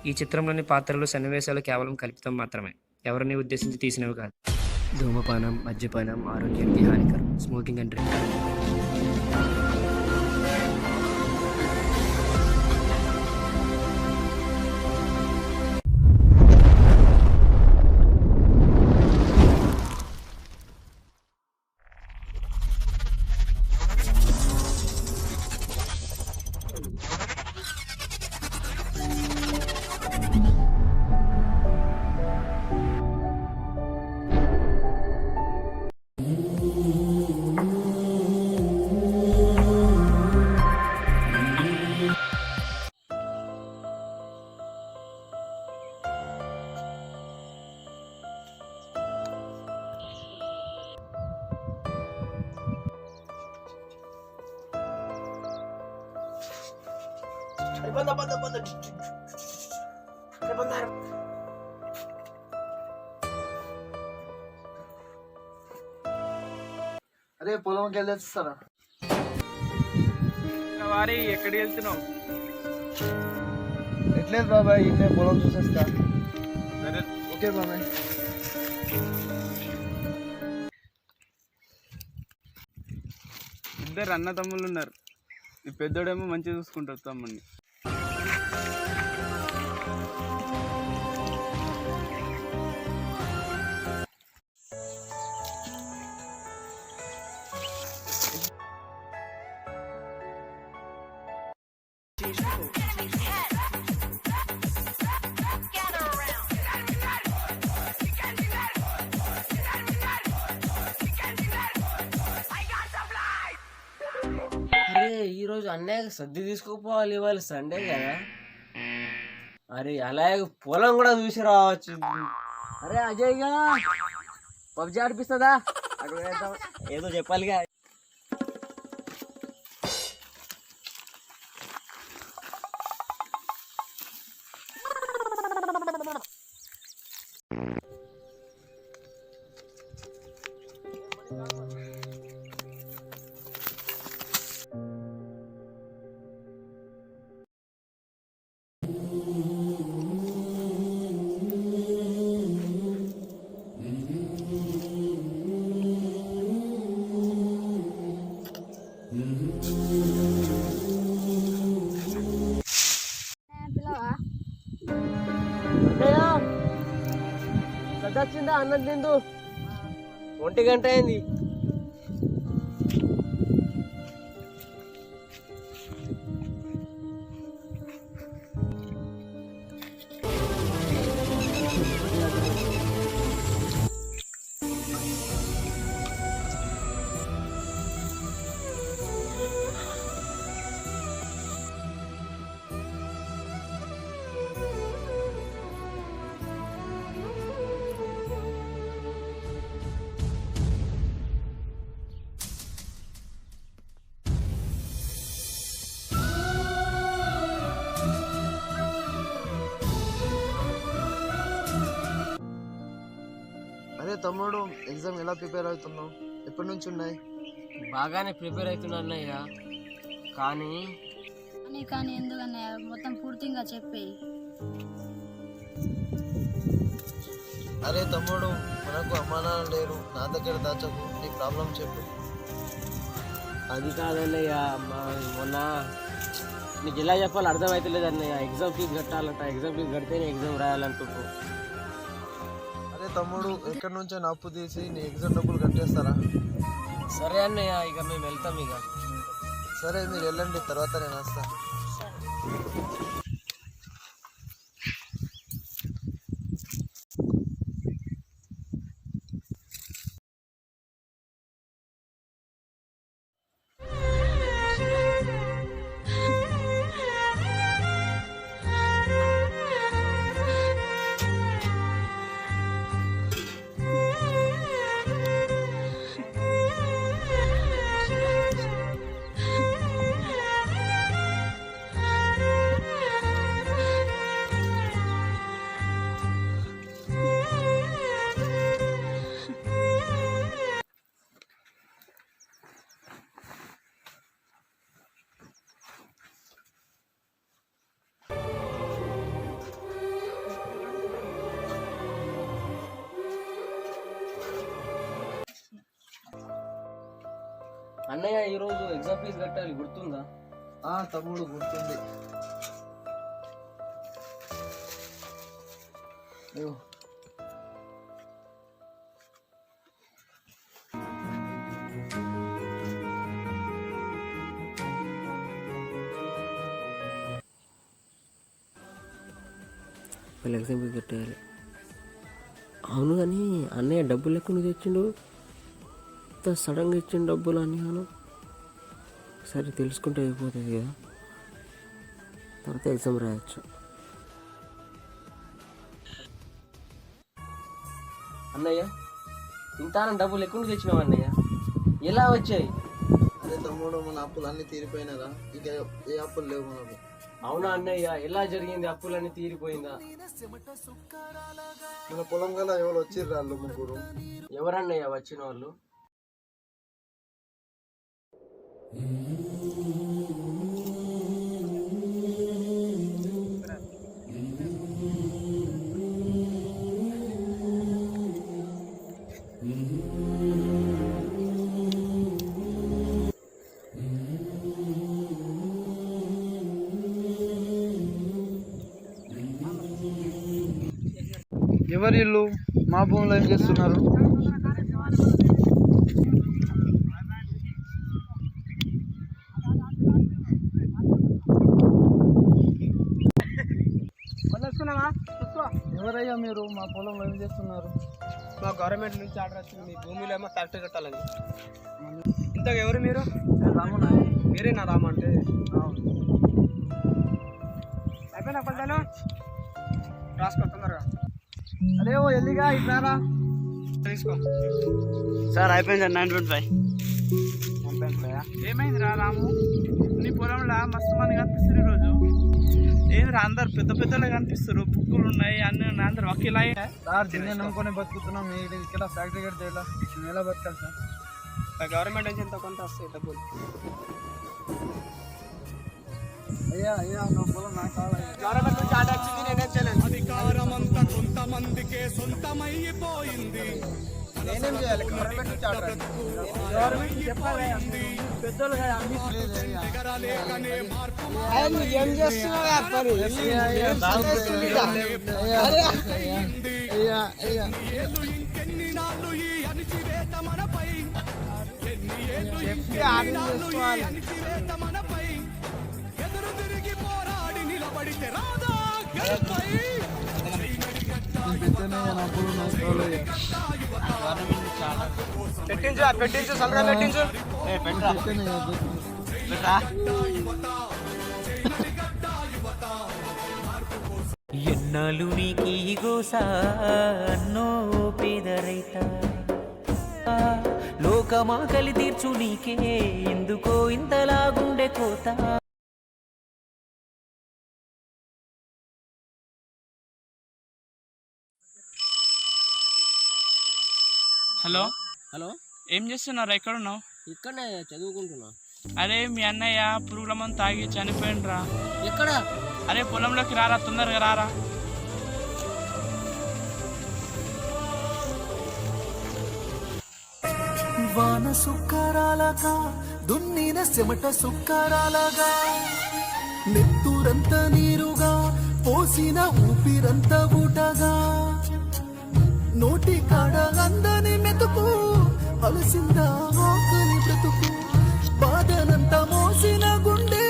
ఈ చిత్రంలోని పాత్రలు సన్నివేశాలు కేవలం కల్పితం మాత్రమే, ఎవరిని ఉద్దేశించి తీసినవి కాదు. ధూమపానం, మద్యపానం ఆరోగ్యానికి హానికరం. Smoking and drinking. అరే పొలంకి వెళ్ళేస్తారా? వారి ఎక్కడికి వెళ్తున్నావు? ఎట్లేదు బాబాయ్, ఇట్లే పొలం చూసేస్తా. సరే ఓకే బాబాయ్. ఇద్దరు అన్న తమ్ముళ్ళు ఉన్నారు. ఈ పెద్దోడేమో మంచిగా చూసుకుంటారు తమ్ముడిని. అరే ఈరోజు అన్నయ్య సర్ది తీసుకుపోవాలి, ఇవాళ సండే కదా. అరే అలాగే పొలం కూడా చూసి రావచ్చు. అరే అజయ్గా పబ్జి ఆడిపిస్తుందా? అటు వేద్దాం, ఏదో చెప్పాలిగా. సద్దొచ్చిందా? అన్నం తిందు. 1 గంట అయింది. అరే తమ్ముడు, ఎగ్జామ్ ఎలా ప్రిపేర్ అవుతున్నావు? ఎప్పటి నుంచి ఉన్నాయి? బాగానే ప్రిపేర్ అవుతున్నా అన్నయ్య. కానీ కానీ ఎందుకన్నయ్య, మొత్తం పూర్తిగా చెప్పి. అరే తమ్ముడు, మనకు అమ్మానాన్న లేరు, నా దగ్గర దాచకు, నీ ప్రాబ్లం చెప్పు. అది కాదన్నయ్య, మొన్న నీకు ఎలా చెప్పాలో అర్థమవుతలేదు అన్నయ్య. ఎగ్జామ్ ఫీజు కట్టాలంట, ఎగ్జామ్ ఫీజు కడితేనే ఎగ్జామ్ రాయాలంటున్నావు. అరే తమ్ముడు, ఎక్కడి నుంచో అప్పు తీసి నీ ఎగ్జామ్ డబ్బులు కట్టేస్తారా? సరే అన్నయ్య, ఇక మేము వెళ్తాం. ఇక సరే, మీరు వెళ్ళండి, తర్వాత నేను వస్తా. అన్నయ్య ఈరోజు ఎగ్జామ్ ఫీజు కట్టాలి, గుర్తుందా? తమ్ముడు గుర్తుంది. అయ్యో. మళ్ళీ ఎగ్జామ్ ఫీజు కట్టేయాలి. అవును కానీ అన్నయ్య డబ్బులు ఎక్కడి నుంచి తెచ్చిండు? ఇంత సడన్గా ఇచ్చిన డబ్బులు అన్నయ్యను. సరే తెలుసుకుంటే అయిపోతుంది కదా, తర్వాత ఎగ్జామ్ రాయొచ్చు. అన్నయ్య ఇంత డబ్బులు ఎక్కడి నుంచి తెచ్చినావు అన్నయ్య? ఎలా వచ్చాయి? అరే తమ్ముడు, మన అప్పులు అన్నీ తీరిపోయినారా? ఇక ఏ అప్పులు లేవు మనకు. అవునా అన్నయ్య, ఎలా జరిగింది? అప్పులన్నీ తీరిపోయిందా? మన పొలం గల ఎవరు వచ్చిర్రు వాళ్ళు ముగ్గురు. ఎవరన్నయ్య వచ్చిన వాళ్ళు? ఎవరి ఇల్లు? మా భూమిలో ఏం చేస్తున్నారు? ఎవరయ్యా మీరు? మా పొలంలో ఏం చేస్తున్నారు? మా గవర్నమెంట్ నుంచి ఆర్డర్ వచ్చింది, మీ భూమిలో ఏమో ఫ్యాక్టరీ కట్టాలని. ఇంతగా ఎవరు మీరు? రామునా? మీరేనా రామ అంటే? అయిపోయినా పంటలు రాసుకో తొందరగా. అరే ఓ ఎల్లిగా ఇట్లారా తీసుకో సార్. అయిపోయింది సార్. 9.5. ఏమైంది రా రాము? నీ పొలంలో మస్తు మంది కనిపిస్తారు ఈరోజు. ఏంద్రా అందరు పెద్ద పెద్దలు కనిపిస్తారు, బుక్కులు ఉన్నాయి అన్ని ఉన్నాయి, అందరు వకీలా సార్. దీన్ని నమ్ముకొని బతుకుతున్నాం. మీరు ఇక్కడ ఫ్యాక్టరీ కడితే మేము ఎలా బతకాలి సార్? గవర్నమెంట్ నుంచి ఎంత కొంత వస్తాయి డబ్బులు. అయ్యా అయ్యా నా పొలం నాకు కావాలి. గవర్నమెంట్ నుంచి ఆర్డర్ వచ్చింది, నేనేం చేయలేను. అధికారమంతా కొంతమందికే సొంతమైపోయింది. నేనేం చేయాలి? గవర్నమెంట్ నుంచి ఆర్డర్ గవర్నమెంట్ చెప్పాలి. పెద్దోళ్ళు కదా అన్ని ఏం చేస్తున్నావు? ఇంకెన్ని నాళ్ళు ఈ అణిచివేత మనపై, ఎన్ని ఏళ్ళు అణిచివేత మనపై, ఎదురు తిరిగి పోరాడి నిలబడితే రాదా గెలుపై. పెట్టించు సలహా పెట్టించు. ఎన్నాళ్ళు నీకీ గోస అన్నో పేద రైత, లోకమాకలి తీర్చు నీకే ఎందుకో ఇంతలాగుండే కోత. హలో హలో, ఏం చేస్తున్నారు? ఎక్కడున్నావు? ఇక్కడనే చదువుకుంటున్నా. అరే మీ అన్నయ్య పురుగుల మందు తాగి చనిపోయిండ్రా. ఎక్కడ? అరే పొలంలోకి రారా, తొందరగా రారా. వాన సుక్కరాలగా దున్నిన చెమట సుక్కరాలగా, నెత్తురంత నీరుగా పోసిన ఊపిరంత ఊటగా, నోటి కాడ అందని మెతుకు అలసిందా ఆకలి బ్రతుకు, బాధనంత మోసిన గుండె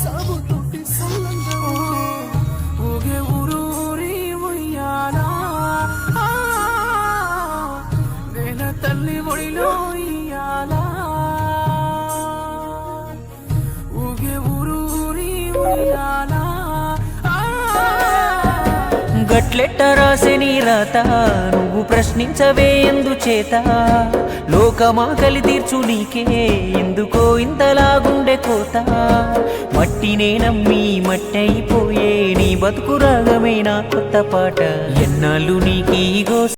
సాగుతోటి సల్లంగా ఊగే ఊరూరి ఉయ్యాలా, నేల తల్లి ఒడిలో ఇయ్యాలా, ఊగే ఊరూరి ఉయ్యాలా. గట్లెట్ట రాసే నీ రాత నువ్వు ప్రశ్నించవే ఎందుచేత, లోకమాకలి తీర్చు నీకే ఎందుకో ఇంతలాగుండే కోత. మట్టినే నమ్మి మట్టయిపోయే నీ బతుకు రాగమే నా కొత్త పాట. ఎన్నాళ్ళు నీకీ గోస